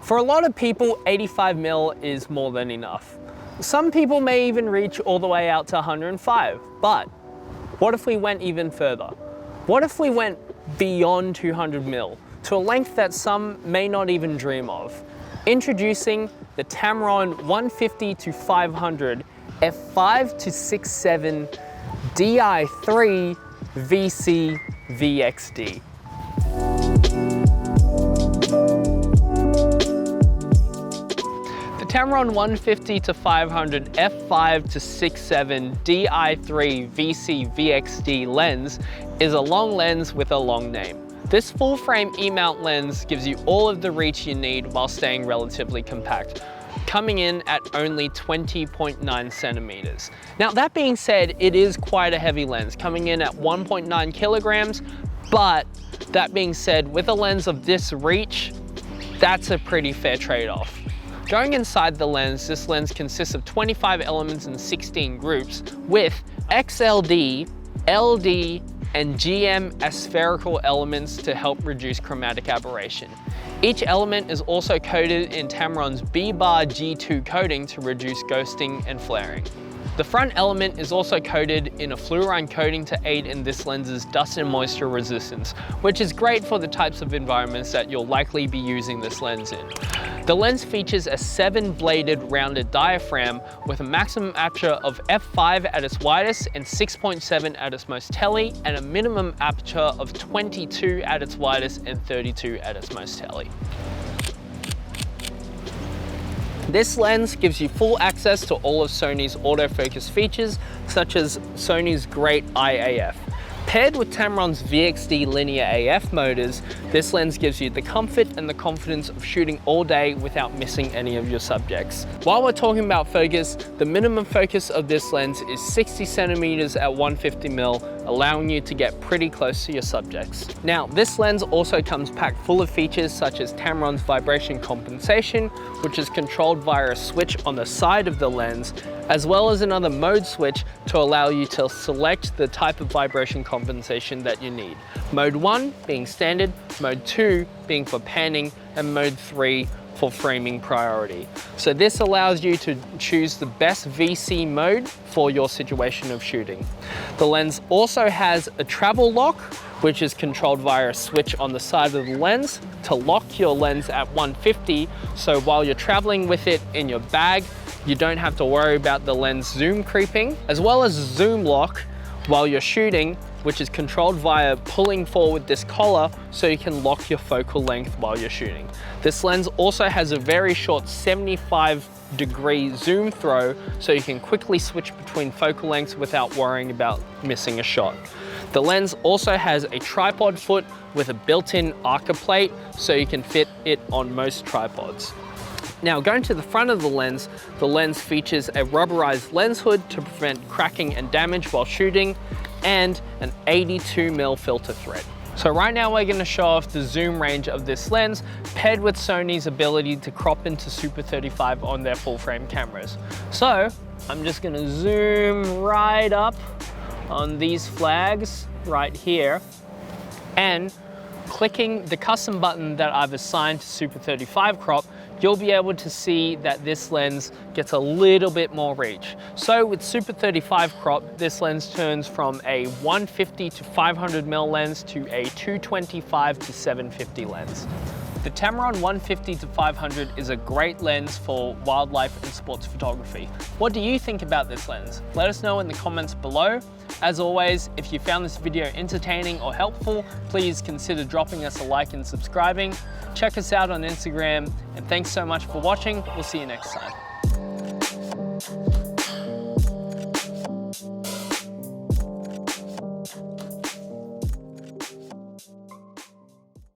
For a lot of people, 85mm is more than enough. Some people may even reach all the way out to 105, but what if we went even further? What if we went beyond 200mm to a length that some may not even dream of? Introducing the Tamron 150-500 F5-6.7 III VC VXD. The Tamron 150-500 F5-6.7 III VC VXD lens is a long lens with a long name. This full frame E-mount lens gives you all of the reach you need while staying relatively compact, coming in at only 20.9 centimeters. Now that being said, it is quite a heavy lens, coming in at 1.9 kilograms, but that being said, with a lens of this reach, that's a pretty fair trade-off. Going inside the lens, this lens consists of 25 elements in 16 groups with XLD, LD, and GM aspherical elements to help reduce chromatic aberration. Each element is also coated in Tamron's B-bar G2 coating to reduce ghosting and flaring. The front element is also coated in a fluorine coating to aid in this lens's dust and moisture resistance, which is great for the types of environments that you'll likely be using this lens in. The lens features a 7-bladed rounded diaphragm with a maximum aperture of f5 at its widest and 6.7 at its most tele, and a minimum aperture of 22 at its widest and 32 at its most tele. This lens gives you full access to all of Sony's autofocus features, such as Sony's great IAF. Paired with Tamron's VXD linear AF motors, this lens gives you the comfort and the confidence of shooting all day without missing any of your subjects. While we're talking about focus, the minimum focus of this lens is 60 centimeters at 150mm, allowing you to get pretty close to your subjects. Now, this lens also comes packed full of features such as Tamron's vibration compensation, which is controlled via a switch on the side of the lens, as well as another mode switch to allow you to select the type of vibration compensation that you need. Mode 1 being standard, mode 2 being for panning, and mode 3 for framing priority. So this allows you to choose the best VC mode for your situation of shooting. The lens also has a travel lock, which is controlled via a switch on the side of the lens to lock your lens at 150, so while you're traveling with it in your bag, you don't have to worry about the lens zoom creeping, as well as zoom lock while you're shooting, which is controlled via pulling forward this collar so you can lock your focal length while you're shooting. This lens also has a very short 75-degree zoom throw, so you can quickly switch between focal lengths without worrying about missing a shot. The lens also has a tripod foot with a built-in Arca plate, so you can fit it on most tripods. Now, going to the front of the lens features a rubberized lens hood to prevent cracking and damage while shooting, and an 82mm filter thread. So right now we're going to show off the zoom range of this lens, paired with Sony's ability to crop into Super 35 on their full frame cameras. So I'm just going to zoom right up on these flags right here, and clicking the custom button that I've assigned to Super 35 crop, you'll be able to see that this lens gets a little bit more reach. So with Super 35 crop, this lens turns from a 150-500mm lens to a 225-750 lens. The Tamron 150-500 is a great lens for wildlife and sports photography. What do you think about this lens? Let us know in the comments below. As always, if you found this video entertaining or helpful, please consider dropping us a like and subscribing. Check us out on Instagram, and thanks so much for watching. We'll see you next time.